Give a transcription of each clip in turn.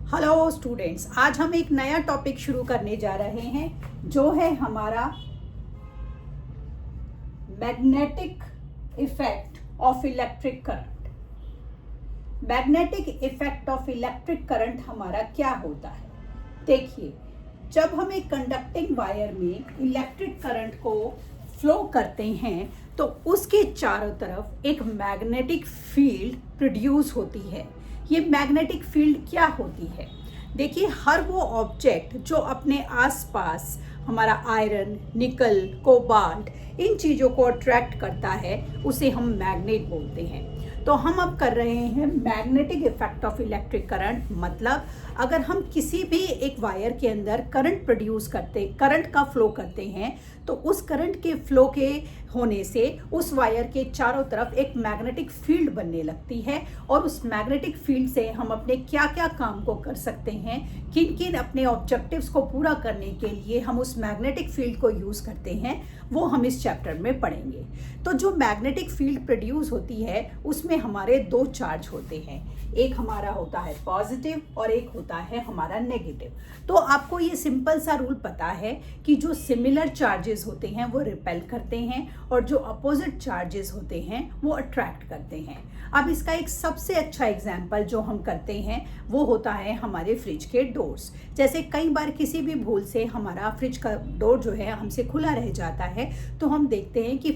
Hello students, आज हम एक नया टॉपिक शुरू करने जा रहे हैं जो है हमारा magnetic effect of electric current. Magnetic effect of electric current हमारा क्या होता है? देखिए, जब हम एक कंडक्टिंग वायर में इलेक्ट्रिक करंट को फ्लो करते हैं तो उसके चारों तरफ एक मैग्नेटिक फील्ड प्रोड्यूस होती है। ये मैग्नेटिक फील्ड क्या होती है? देखिए, हर वो ऑब्जेक्ट जो अपने आसपास हमारा आयरन, निकल, कोबाल्ट इन चीज़ों को अट्रैक्ट करता है उसे हम मैग्नेट बोलते हैं। तो हम अब कर रहे हैं magnetic effect of electric current. मतलब अगर हम किसी भी एक वायर के अंदर करंट का फ्लो करते हैं तो उस करंट के फ्लो के होने से उस वायर के चारों तरफ एक मैग्नेटिक फील्ड बनने लगती है और उस मैग्नेटिक फील्ड से हम अपने क्या क्या काम को कर सकते हैं, किन किन अपने ऑब्जेक्टिव्स को पूरा करने के लिए हम उस मैग्नेटिक फील्ड को यूज़ करते हैं, वो हम इस चैप्टर में पढ़ेंगे। तो जो मैग्नेटिक फील्ड प्रोड्यूस होती है उसमें हमारे दो चार्ज होते हैं, एक हमारा होता है पॉजिटिव और एक होता है हमारा नेगेटिव। तो आपको ये सिंपल सा रूल पता है कि जो सिमिलर चार्जेस होते हैं वो रिपेल करते हैं और जो अपोजिट चार्जेस होते हैं वो अट्रैक्ट करते हैं। अब इसका एक सबसे अच्छा एग्जाम्पल जो हम करते हैं वो होता है हमारे फ्रिज के डोर्स। जैसे कई बार किसी भी भूल से हमारा फ्रिज का डोर जो है हमसे खुला रह जाता है तो हम देखते हैं कि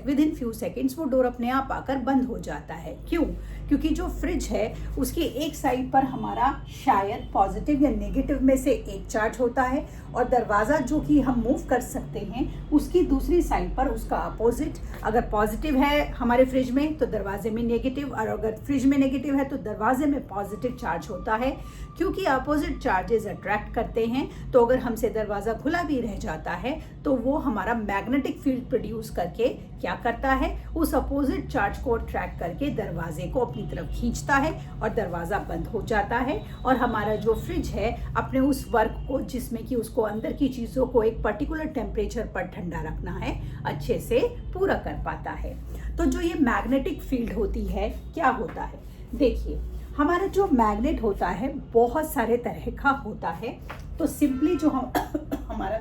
विद इन फ्यू सेकेंड्स वो डोर अपने आप आकर बंद हो जाता है। क्यों? क्योंकि जो फ्रिज है उसकी एक साइड पर हमारा शायद पॉजिटिव या नेगेटिव में से एक चार्ज होता है और दरवाज़ा जो कि हम मूव कर सकते हैं उसकी दूसरी साइड पर उसका अपोजिट। अगर पॉजिटिव है हमारे फ्रिज में तो दरवाजे में नेगेटिव, और अगर फ्रिज में नेगेटिव है तो दरवाजे में पॉजिटिव चार्ज होता है। क्योंकि अपोजिट चार्जेस अट्रैक्ट करते हैं तो अगर हमसे दरवाज़ा खुला भी रह जाता है तो वो हमारा मैग्नेटिक फील्ड प्रोड्यूस करके क्या करता है, उस अपोजिट चार्ज को अट्रैक्ट करके दरवाजे को अपनी तरफ खींचता है और दरवाज़ा बंद हो जाता है और हमारा जो फ्रिज है अपने उस वर्क को, जिसमें कि उसको अंदर की चीज़ों को एक पर्टिकुलर टेम्परेचर पर ठंडा रखना है, अच्छे से पूरा कर पाता है। तो जो ये मैग्नेटिक फील्ड होती है क्या होता है? देखिए, हमारा जो मैग्नेट होता है बहुत सारे तरह का होता है। तो सिंपली जो हम हमारा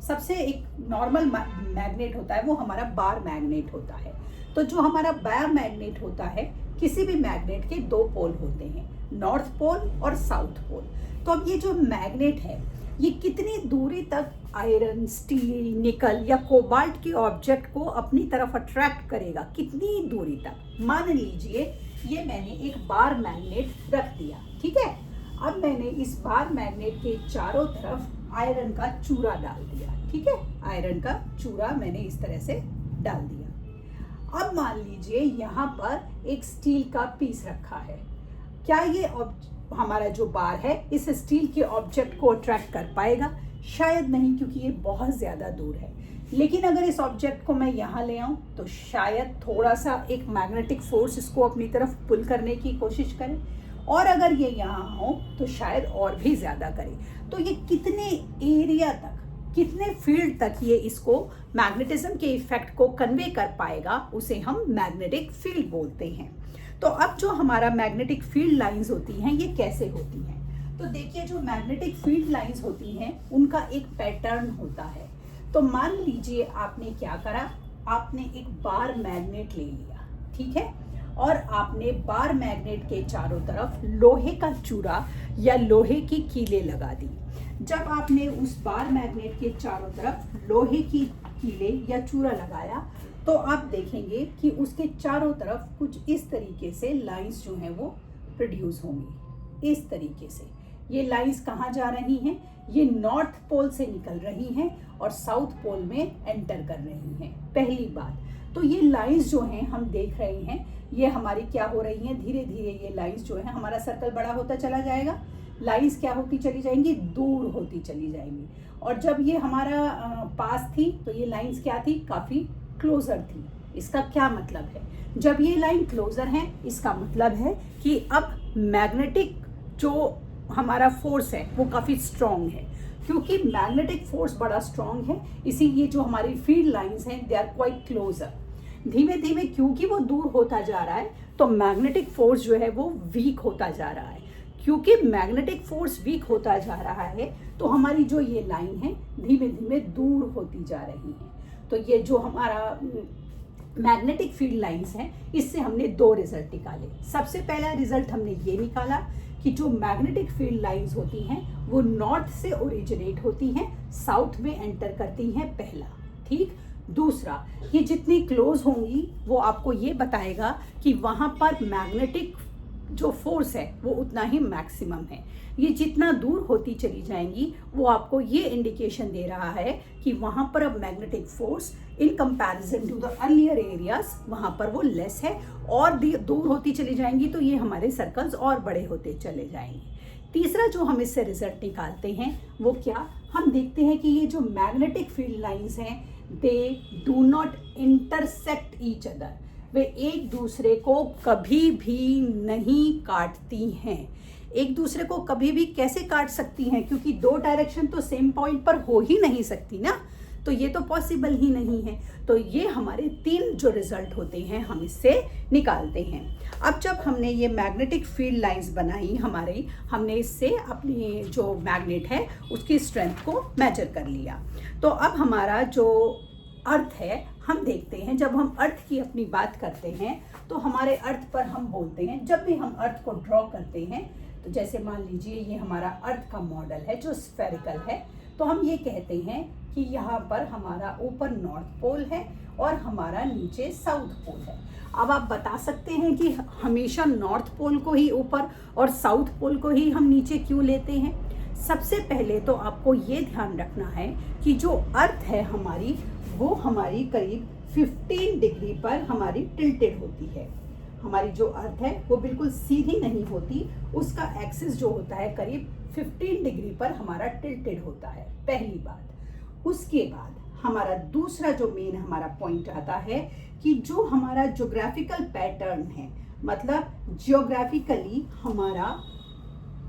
सबसे एक नॉर्मल मैग्नेट होता है वो हमारा बार मैग्नेट होता है। तो जो हमारा बार मैग्नेट होता है, किसी भी मैग्नेट के दो पोल होते हैं, नॉर्थ पोल और साउथ पोल। तो अब ये जो मैग्नेट है ये कितनी दूरी तक आयरन, स्टील, निकल या कोबाल्ट के ऑब्जेक्ट को अपनी तरफ अट्रैक्ट करेगा, कितनी दूरी तक? मान लीजिए ये मैंने एक बार मैग्नेट रख दिया, ठीक है। अब मैंने इस बार मैग्नेट के चारों तरफ आयरन का चूरा डाल दिया, ठीक है। आयरन का चूरा मैंने इस तरह से डाल दिया। अब मान लीजिए यहाँ पर एक स्टील का पीस रखा है। क्या ये हमारा जो बार है इस स्टील के ऑब्जेक्ट को अट्रैक्ट कर पाएगा? शायद नहीं, क्योंकि ये बहुत ज़्यादा दूर है। लेकिन अगर इस ऑब्जेक्ट को मैं यहाँ ले आऊँ तो शायद थोड़ा सा एक मैग्नेटिक फोर्स इसको अपनी तरफ पुल करने की कोशिश करे, और अगर ये यहाँ हो तो शायद और भी ज़्यादा करे। तो ये कितने एरिया तक, कितने फील्ड तक ये इसको मैग्नेटिज्म के इफेक्ट को कन्वे कर पाएगा, उसे हम मैग्नेटिक फील्ड बोलते हैं। तो अब जो हमारा मैग्नेटिक फील्ड लाइंस होती हैं ये कैसे होती हैं? तो देखिए, जो मैग्नेटिक फील्ड लाइंस होती हैं उनका एक पैटर्न होता है। तो मान लीजिए आपने क्या करा, आपने एक बार मैग्नेट ले लिया, ठीक है, और आपने बार मैग्नेट के चारों तरफ लोहे का चूरा या लोहे की कीलें लगा दी। जब आपने उस बार मैग्नेट के चारों तरफ लोहे की कीलें या चूरा लगाया तो आप देखेंगे कि उसके चारों तरफ कुछ इस तरीके से लाइंस जो हैं वो प्रोड्यूस होंगी। इस तरीके से ये लाइंस कहाँ जा रही हैं? ये नॉर्थ पोल से निकल रही हैं और साउथ पोल में एंटर कर रही हैं। पहली बात तो ये लाइंस जो हैं हम देख रहे हैं ये हमारी क्या हो रही हैं, धीरे धीरे ये लाइंस जो है, हमारा सर्कल बड़ा होता चला जाएगा, लाइंस क्या होती चली जाएंगी, दूर होती चली जाएंगी। और जब ये हमारा पास थी तो ये लाइंस क्या थी, काफ़ी क्लोजर थी। इसका क्या मतलब है? जब ये लाइन क्लोजर है इसका मतलब है कि अब मैग्नेटिक जो हमारा फोर्स है वो काफ़ी स्ट्रॉन्ग है। क्योंकि मैग्नेटिक फोर्स बड़ा स्ट्रॉन्ग है इसीलिए जो हमारी फील्ड लाइंस हैं दे आर क्वाइट क्लोजर। धीमे धीमे क्योंकि वो दूर होता जा रहा है तो मैग्नेटिक फोर्स जो है वो वीक होता जा रहा है। क्योंकि मैग्नेटिक फोर्स वीक होता जा रहा है तो हमारी जो ये लाइन है धीमे धीमे दूर होती जा रही है। तो ये जो हमारा मैग्नेटिक फील्ड लाइंस हैं, इससे हमने दो रिजल्ट निकाले। सबसे पहला रिजल्ट हमने ये निकाला कि जो मैग्नेटिक फील्ड लाइंस होती हैं वो नॉर्थ से ओरिजिनेट होती हैं, साउथ में एंटर करती हैं, पहला। ठीक। दूसरा, ये जितनी क्लोज होंगी वो आपको ये बताएगा कि वहाँ पर मैग्नेटिक जो फोर्स है वो उतना ही मैक्सिमम है। ये जितना दूर होती चली जाएंगी वो आपको ये इंडिकेशन दे रहा है कि वहाँ पर अब magnetic force in comparison to the earlier areas वहाँ पर वो लेस है, और दूर होती चली जाएंगी तो ये हमारे सर्कल्स और बड़े होते चले जाएंगे। तीसरा जो हम इससे रिजल्ट निकालते हैं वो क्या, हम देखते हैं कि ये जो मैग्नेटिक फील्ड लाइंस हैं they do not intersect each other, वे एक दूसरे को कभी भी नहीं काटती हैं। एक दूसरे को कभी भी कैसे काट सकती हैं, क्योंकि दो डायरेक्शन तो सेम पॉइंट पर हो ही नहीं सकती ना, तो ये तो पॉसिबल ही नहीं है। तो ये हमारे तीन जो रिजल्ट होते हैं हम इससे निकालते हैं। अब जब हमने ये मैग्नेटिक फील्ड लाइंस बनाई हमारी, हमने इससे अपनी जो मैग्नेट है उसकी स्ट्रेंथ को मेजर कर लिया। तो अब हमारा जो अर्थ है, हम देखते हैं जब हम अर्थ की अपनी बात करते हैं तो हमारे अर्थ पर हम बोलते हैं, जब भी हम अर्थ को ड्रॉ करते हैं तो जैसे मान लीजिए ये हमारा अर्थ का मॉडल है जो स्फेरिकल है, तो हम ये कहते हैं कि यहाँ पर हमारा ऊपर नॉर्थ पोल है और हमारा नीचे साउथ पोल है। अब आप बता सकते हैं कि हमेशा नॉर्थ पोल को ही ऊपर और साउथ पोल को ही हम नीचे क्यों लेते हैं। सबसे पहले तो आपको ये ध्यान रखना है कि जो अर्थ है हमारी, वो हमारी करीब 15 डिग्री पर हमारी टिल्टेड होती है। हमारी जो अर्थ है वो बिल्कुल सीधी नहीं होती, उसका एक्सिस जो होता है करीब 15 डिग्री पर हमारा टिल्टेड होता है, पहली बात। उसके बाद हमारा दूसरा जो मेन हमारा पॉइंट आता है कि जो हमारा ज्योग्राफिकल पैटर्न है, मतलब ज्योग्राफिकली हमारा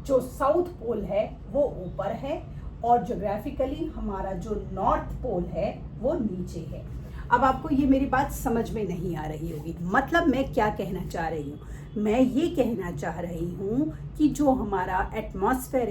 जो साउथ पोल है वो ऊपर है और ज्योग्राफिकली हमारा जो नॉर्थ पोल है वो नीचे है। अब आपको ये मेरी बात समझ में नहीं आ रही होगी, मतलब मैं क्या कहना चाह रही हूँ। मैं ये कहना चाह रही हूँ कि जो हमारा एटमॉस्फेयर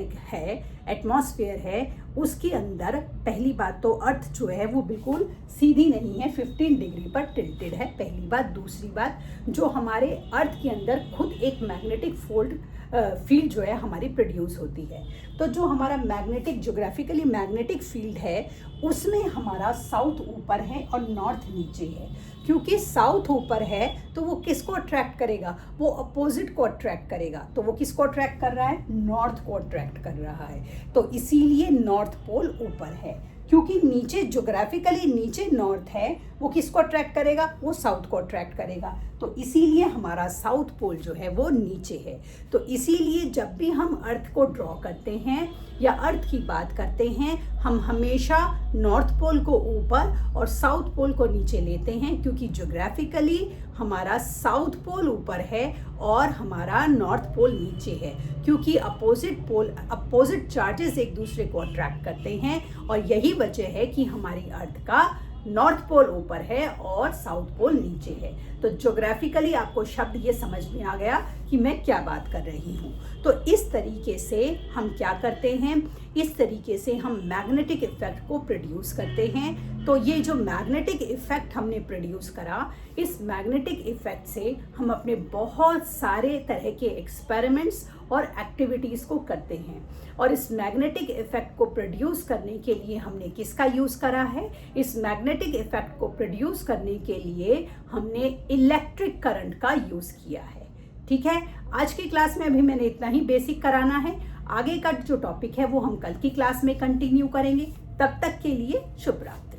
है उसके अंदर पहली बात तो अर्थ जो है वो बिल्कुल सीधी नहीं है, 15 डिग्री पर टिल्टेड है, पहली बात। दूसरी बात, जो हमारे अर्थ के अंदर खुद एक मैग्नेटिक फील्ड जो है हमारी प्रोड्यूस होती है। तो जो हमारा ज्योग्राफिकली मैग्नेटिक फील्ड है उसमें हमारा साउथ ऊपर है और नॉर्थ नीचे है। क्योंकि साउथ ऊपर है तो वो किसको अट्रैक्ट करेगा, वो अपोजिट को अट्रैक्ट करेगा। तो वो किसको अट्रैक्ट कर रहा है, नॉर्थ को अट्रैक्ट कर रहा है। तो इसीलिए नॉर्थ पोल ऊपर है, क्योंकि नीचे ज्योग्राफिकली नीचे नॉर्थ है, वो किसको अट्रैक्ट करेगा, वो साउथ को अट्रैक्ट करेगा। तो इसीलिए हमारा साउथ पोल जो है वो नीचे है। तो इसीलिए जब भी हम अर्थ को ड्रॉ करते हैं या अर्थ की बात करते हैं, हम हमेशा नॉर्थ पोल को ऊपर और साउथ पोल को नीचे लेते हैं, क्योंकि ज्योग्राफिकली हमारा साउथ पोल ऊपर है और हमारा नॉर्थ पोल नीचे है। क्योंकि अपोजिट चार्जेस एक दूसरे को अट्रैक्ट करते हैं, और यही वजह है कि हमारी अर्थ का नॉर्थ पोल ऊपर है और साउथ पोल नीचे है। तो ज्योग्राफिकली आपको शब्द ये समझ में आ गया कि मैं क्या बात कर रही हूँ। तो इस तरीके से हम क्या करते हैं, इस तरीके से हम मैग्नेटिक इफेक्ट को प्रोड्यूस करते हैं। तो ये जो मैग्नेटिक इफेक्ट हमने प्रोड्यूस करा, इस मैग्नेटिक इफेक्ट से हम अपने बहुत सारे तरह के एक्सपेरिमेंट्स और एक्टिविटीज़ को करते हैं। और इस मैग्नेटिक इफेक्ट को प्रोड्यूस करने के लिए हमने किसका यूज़ करा है, इस मैग्नेटिक इफेक्ट को प्रोड्यूस करने के लिए हमने इलेक्ट्रिक करंट का यूज़ किया है। ठीक है, आज की क्लास में अभी मैंने इतना ही बेसिक कराना है। आगे का जो टॉपिक है वो हम कल की क्लास में कंटिन्यू करेंगे। तब तक के लिए शुभ रात्रि।